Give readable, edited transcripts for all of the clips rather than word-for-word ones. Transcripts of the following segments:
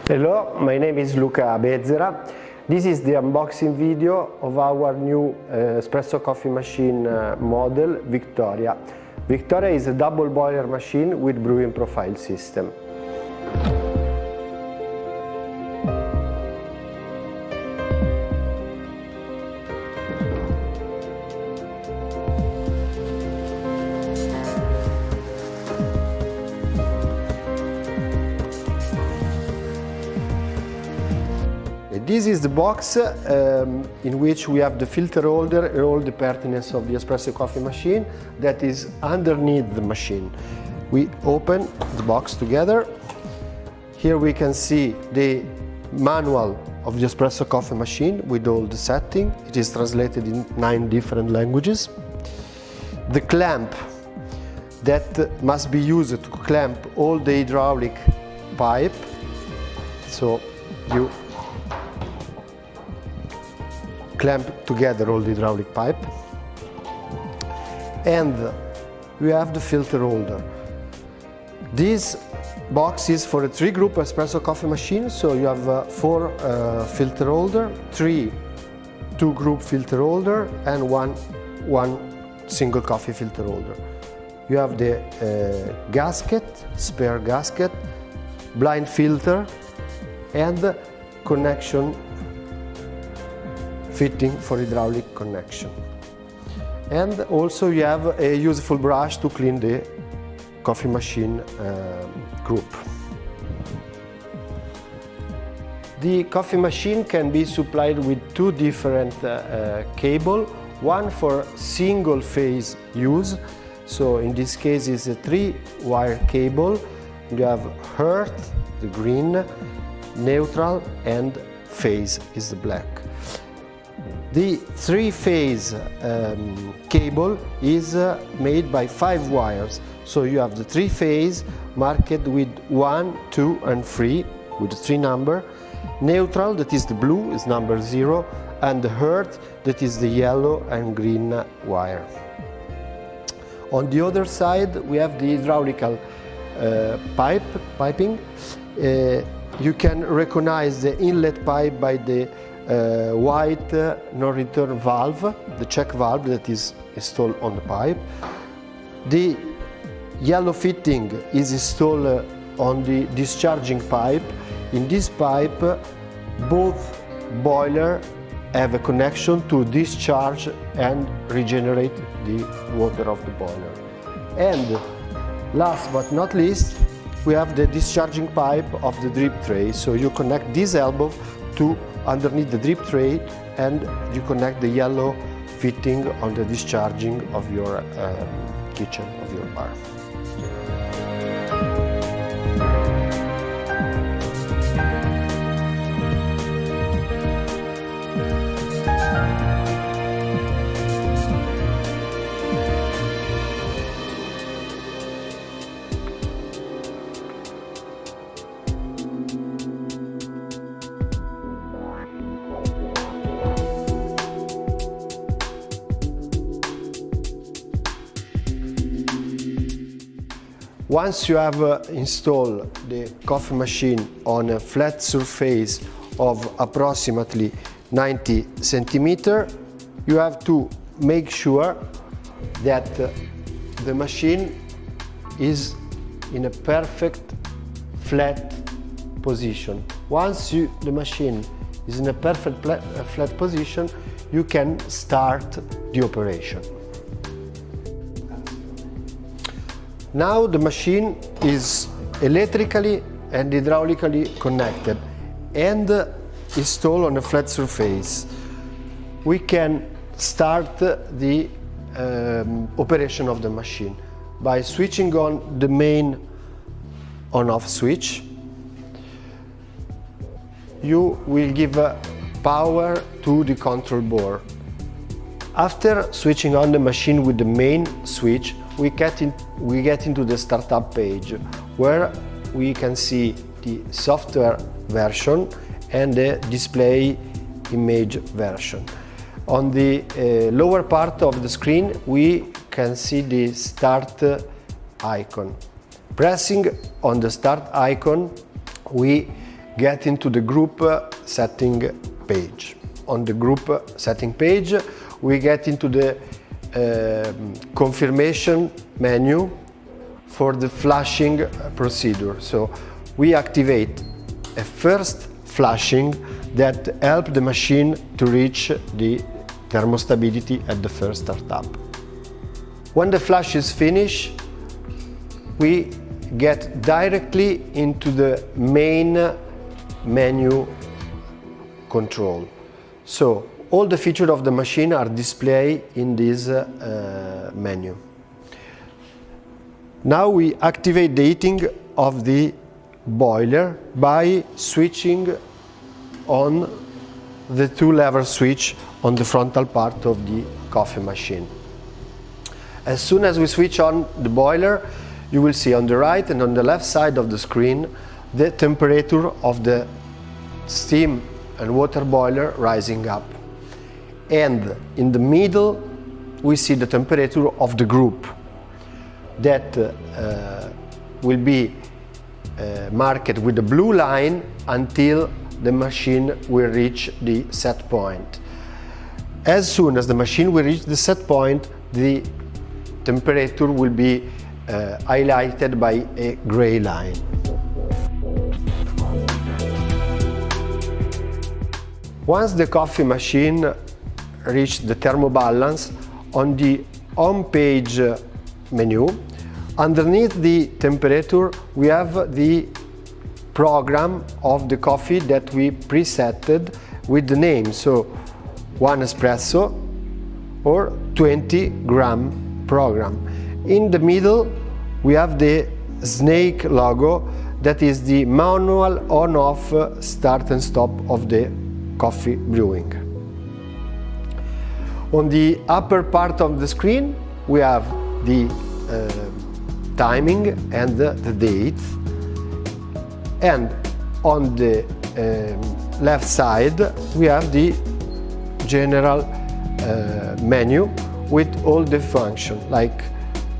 Hello, my name is Luca Bezzera. This is the unboxing video of our new espresso coffee machine model, Victoria. Victoria is a double boiler machine with brewing profile system. This is the box in which we have the filter holder and all the pertinence of the espresso coffee machine that is underneath the machine. We open the box together. Here we can see the manual of the espresso coffee machine with all the settings. It is translated in 9 different languages. The clamp that must be used to clamp all the hydraulic pipe. So you clamp together all the hydraulic pipe, and we have the filter holder. This box is for a 3-group espresso coffee machine, so you have 4 filter holder, 3 2-group filter holder, and one single coffee filter holder. You have the gasket, spare gasket, blind filter, and connection fitting for hydraulic connection. And also you have a useful brush to clean the coffee machine group. The coffee machine can be supplied with 2 different cables, one for single phase use, so in this case it's a 3-wire cable. You have earth, the green, neutral, and phase is the black. The 3-phase cable is made by 5 wires, so you have the 3-phase marked with 1, 2 and 3 with the 3 number, neutral, that is the blue, is number 0, and the earth, that is the yellow and green wire. On the other side we have the hydraulical piping. You can recognize the inlet pipe by the white no-return valve, the check valve that is installed on the pipe. The yellow fitting is installed on the discharging pipe. In this pipe, both boilers have a connection to discharge and regenerate the water of the boiler. And last but not least, we have the discharging pipe of the drip tray. So you connect this elbow to underneath the drip tray, and you connect the yellow fitting on the discharging of your kitchen, of your bar. Once you have installed the coffee machine on a flat surface of approximately 90 centimeters, you have to make sure that the machine is in a perfect flat position. Once the machine is in a perfect flat position, you can start the operation. Now the machine is electrically and hydraulically connected and installed on a flat surface. We can start the operation of the machine by switching on the main on-off switch. You will give power to the control board. After switching on the machine with the main switch, we get into the startup page, where we can see the software version and the display image version. On the lower part of the screen we can see the start icon. Pressing on the start icon, we get into the group setting page. On the group setting page, we get into the confirmation menu for the flashing procedure. So we activate a first flashing that helps the machine to reach the thermostability at the first startup. When the flash is finished, we get directly into the main menu control. So all the features of the machine are displayed in this menu. Now we activate the heating of the boiler by switching on the two-lever switch on the frontal part of the coffee machine. As soon as we switch on the boiler, you will see on the right and on the left side of the screen the temperature of the steam and water boiler rising up. And in the middle, we see the temperature of the group that will be marked with the blue line until the machine will reach the set point. As soon as the machine will reach the set point, the temperature will be highlighted by a gray line. Once the coffee machine reaches the thermobalance, on the home page menu, underneath the temperature, we have the program of the coffee that we presetted with the name. So 1 espresso or 20-gram program. In the middle, we have the snake logo, that is the manual on-off start and stop of the coffee brewing. On the upper part of the screen, we have the timing and the date, and on the left side we have the general menu with all the function, like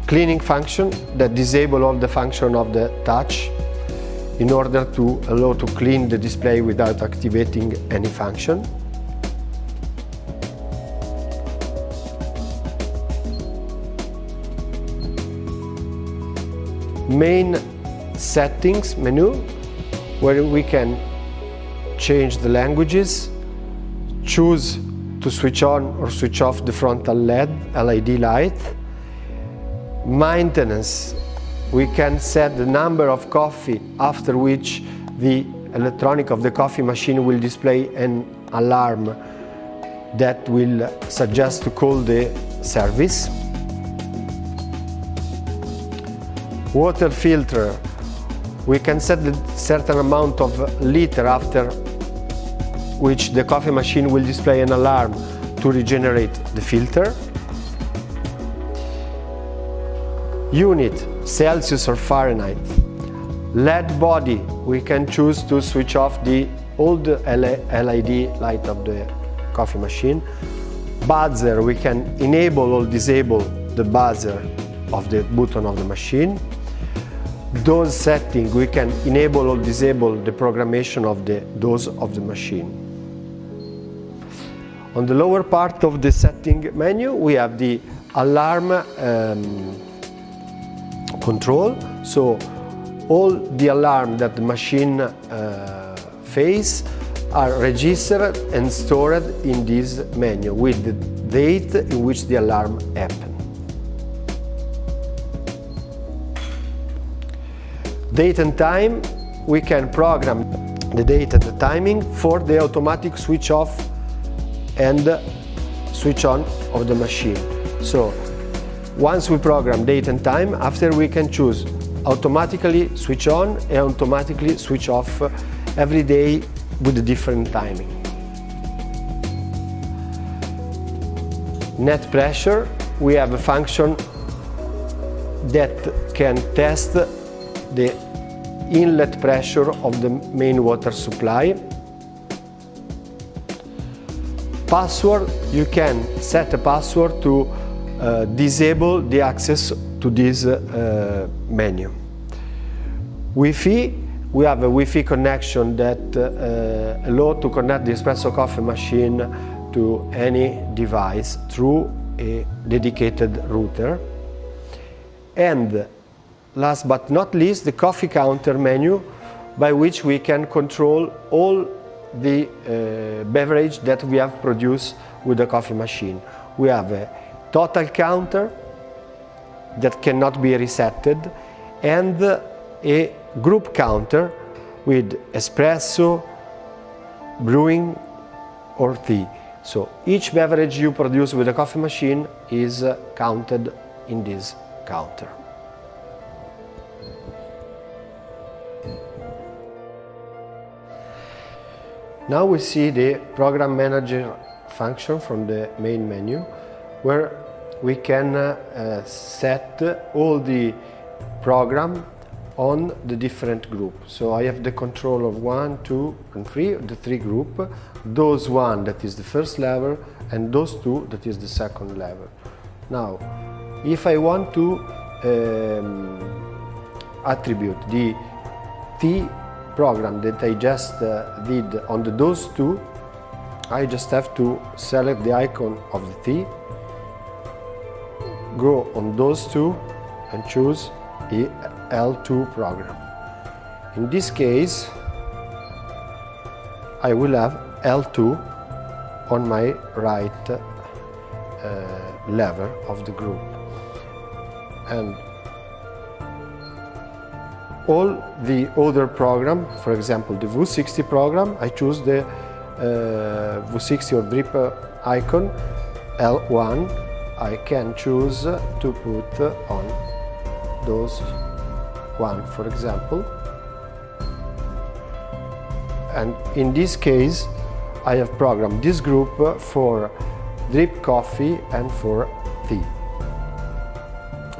cleaning function that disable all the function of the touch in order to allow to clean the display without activating any function. Main settings menu, where we can change the languages, choose to switch on or switch off the frontal LED light. Maintenance, we can set the number of coffee after which the electronic of the coffee machine will display an alarm that will suggest to call the service. Water filter, we can set a certain amount of liter after which the coffee machine will display an alarm to regenerate the filter. Unit, Celsius or Fahrenheit. LED body, we can choose to switch off the old LED light of the coffee machine. Buzzer, we can enable or disable the buzzer of the button of the machine. Dose setting, we can enable or disable the programmation of the dose of the machine. On the lower part of the setting menu, we have the alarm control. So all the alarm that the machine face are registered and stored in this menu with the date in which the alarm happened. Date and time, we can program the date and the timing for the automatic switch off and switch on of the machine. So once we program date and time, after we can choose automatically switch on and automatically switch off every day with a different timing. Net pressure, we have a function that can test the inlet pressure of the main water supply. Password, you can set a password to disable the access to this menu. Wi-Fi, We have a Wi-Fi connection that allows to connect the espresso coffee machine to any device through a dedicated router. And last but not least, the coffee counter menu, by which we can control all the beverage that we have produced with the coffee machine. We have a total counter that cannot be resetted, and a group counter with espresso, brewing or tea. So each beverage you produce with a coffee machine is counted in this counter. Now we see the program manager function from the main menu, where we can set all the program on the different groups. So I have the control of 1, 2 and 3, the 3 group. Those 1 that is the first level, and those 2 that is the second level. Now, if I want to attribute the tea program that I just did on those 2, I just have to select the icon of the tea, go on those 2 and choose the L2 program. In this case, I will have L2 on my right level of the group. And all the other program, for example the V60 program, I choose the V60 or drip icon L1. I can choose to put on those 1, for example. And in this case, I have programmed this group for drip coffee and for tea.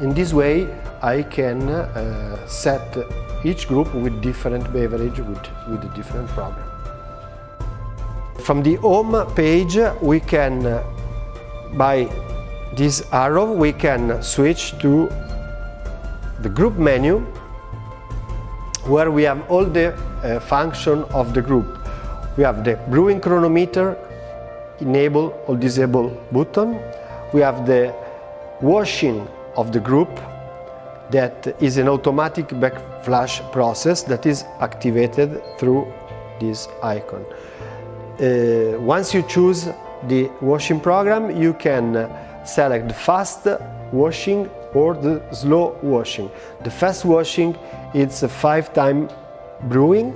In this way, I can set each group with different beverage with a different program. From the home page, we can, by this arrow, we can switch to the group menu, where we have all the function of the group. We have the brewing chronometer, enable or disable button. We have the washing of the group, that is an automatic backflash process that is activated through this icon. Once you choose the washing program, you can select the fast washing or the slow washing. The fast washing is a 5-time brewing,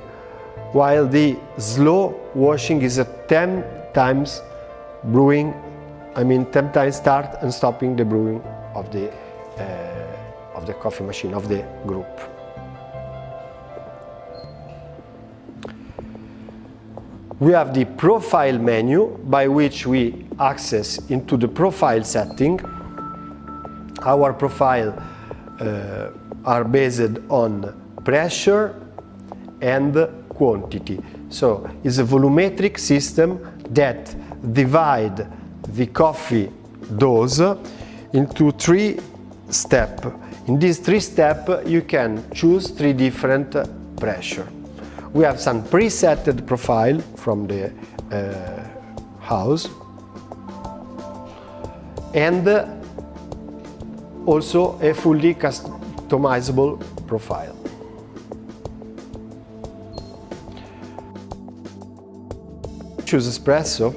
while the slow washing is a 10 times brewing, 10 times start and stopping the brewing of the coffee machine, of the group. We have the profile menu, by which we access into the profile setting. Our profile are based on pressure and quantity. So it's a volumetric system that divides the coffee dose into 3 steps. In these 3 steps, you can choose 3 different pressure. We have some preset profile from the house, and also a fully customizable profile. Choose Espresso.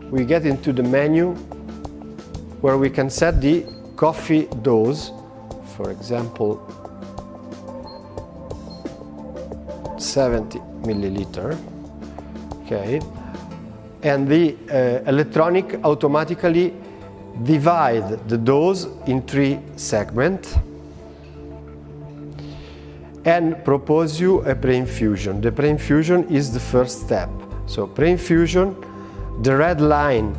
We get into the menu where we can set the coffee dose, for example 70 milliliter. Okay, and the electronic automatically divide the dose in 3 segments and propose you a pre-infusion. The pre-infusion is the first step. So pre-infusion, the red line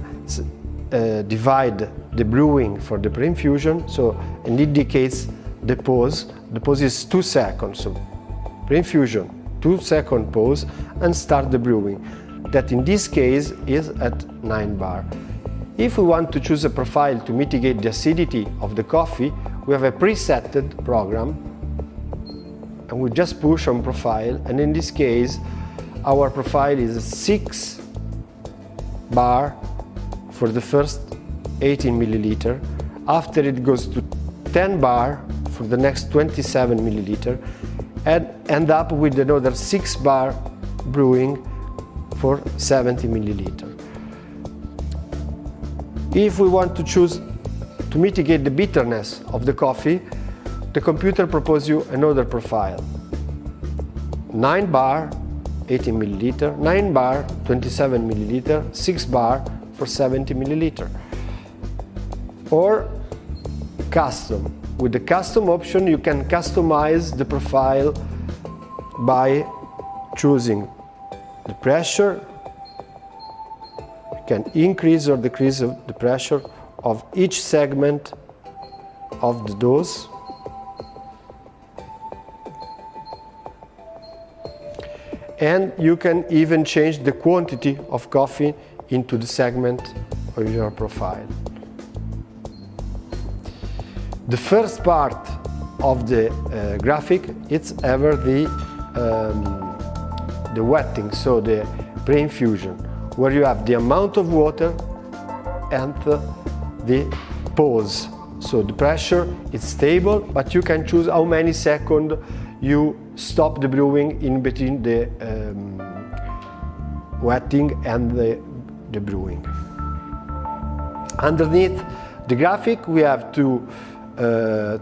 divide the brewing for the pre-infusion, so it indicates the pause. The pause is 2 seconds. So pre-infusion, 2-second pause, and start the brewing. That in this case is at 9 bar. If we want to choose a profile to mitigate the acidity of the coffee, we have a preset program and we just push on profile, and in this case our profile is 6 bar for the first 18 milliliter. After it goes to 10 bar for the next 27 milliliter, and end up with another 6 bar brewing for 70 milliliter. If we want to choose to mitigate the bitterness of the coffee, the computer proposes you another profile. 9 bar, 18 milliliter, 9 bar, 27 milliliter, 6 bar for 70 milliliter. Or custom. With the custom option, you can customize the profile by choosing the pressure. You can increase or decrease the pressure of each segment of the dose. And you can even change the quantity of coffee into the segment of your profile. The first part of the graphic, it's ever the wetting, so the pre-infusion, where you have the amount of water and the pause. So the pressure is stable, but you can choose how many seconds you stop the brewing in between the wetting and the brewing. Underneath the graphic we have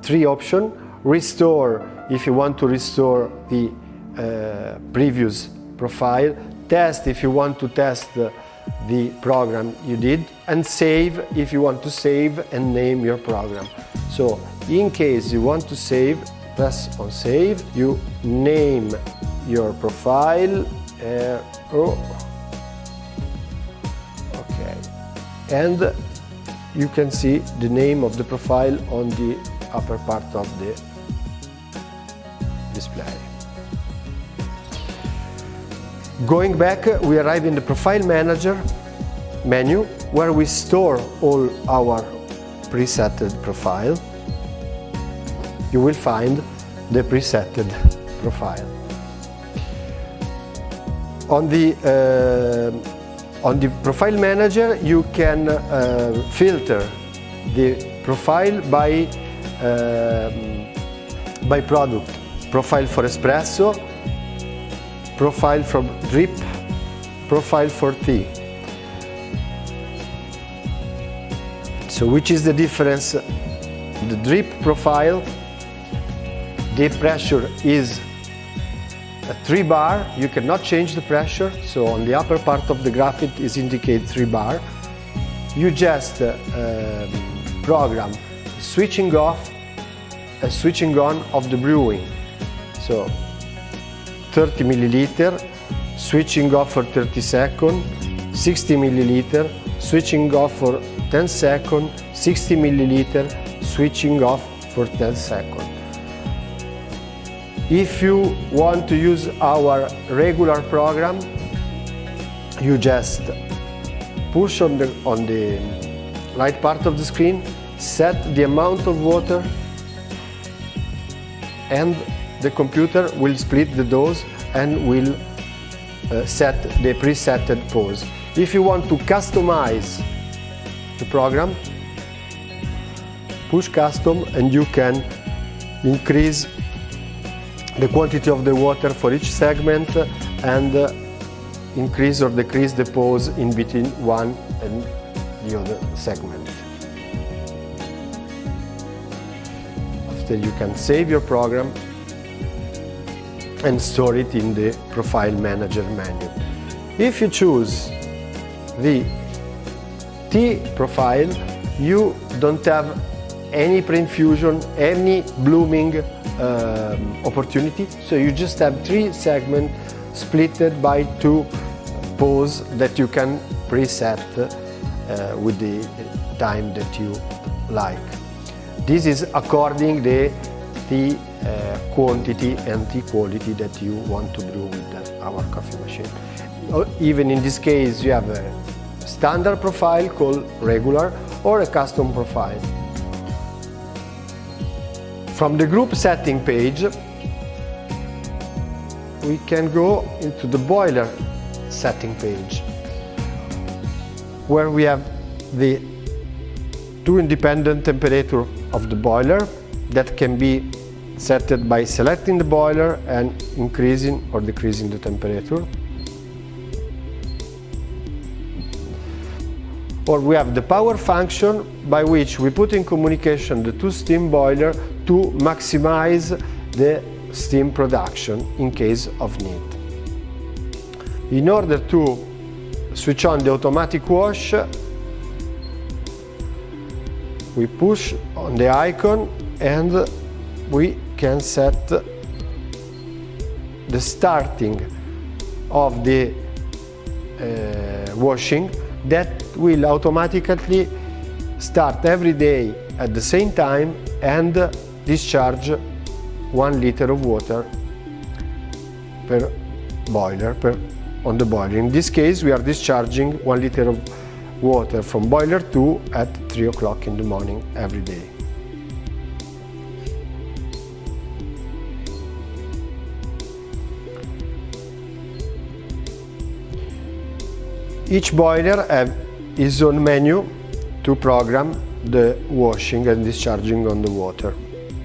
three options. Restore, if you want to restore the previous profile. Test, if you want to test the program you did. And save, if you want to save and name your program. So in case you want to save, press on save, you name your profile, okay, and you can see the name of the profile on the upper part of the display. Going back, we arrive in the Profile Manager menu, where we store all our presetted profile. You will find the presetted profile. On the Profile Manager, you can filter the profile by product. Profile for espresso, profile for drip, profile for tea. So which is the difference? The drip profile, the pressure is a 3 bar. You cannot change the pressure, so on the upper part of the graphic is indicate 3 bar. You just program switching off and switching on of the brewing. So 30 milliliter, switching off for 30 seconds, 60 milliliter, switching off for 10 seconds, 60 milliliter, switching off for 10 seconds. If you want to use our regular program, you just push on the right part of the screen, set the amount of water, and the computer will split the dose and will set the presetted pause. If you want to customize the program, push custom and you can increase the quantity of the water for each segment and increase or decrease the pause in between one and the other segment. After, you can save your program and store it in the Profile Manager menu. If you choose the tea profile, you don't have any pre-infusion, any blooming opportunity, so you just have 3 segments splitted by 2 pause that you can preset with the time that you like. This is according the quantity and the quality that you want to brew with our coffee machine. Even in this case, you have a standard profile called regular or a custom profile. From the group setting page, we can go into the boiler setting page, where we have the two independent temperature of the boiler that can be set by selecting the boiler and increasing or decreasing the temperature. Or we have the power function, by which we put in communication the two steam boiler to maximize the steam production in case of need. In order to switch on the automatic wash, we push on the icon and we can set the starting of the washing, that will automatically start every day at the same time and discharge 1 liter of water per boiler, on the boiler. In this case, we are discharging 1 liter of water from boiler 2 at 3 o'clock in the morning every day. Each boiler has its own menu to program the washing and discharging on the water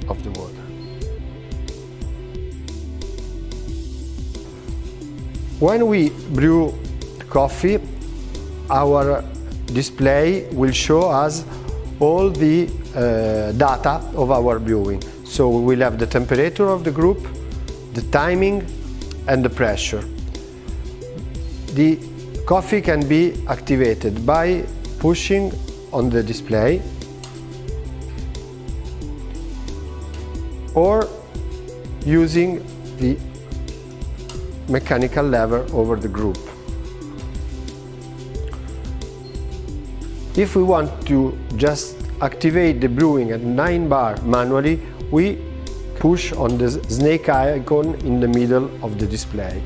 of the water. When we brew coffee, our display will show us all the data of our brewing. So we will have the temperature of the group, the timing and the pressure. The coffee can be activated by pushing on the display or using the mechanical lever over the group. If we want to just activate the brewing at 9 bar manually, we push on the snake icon in the middle of the display.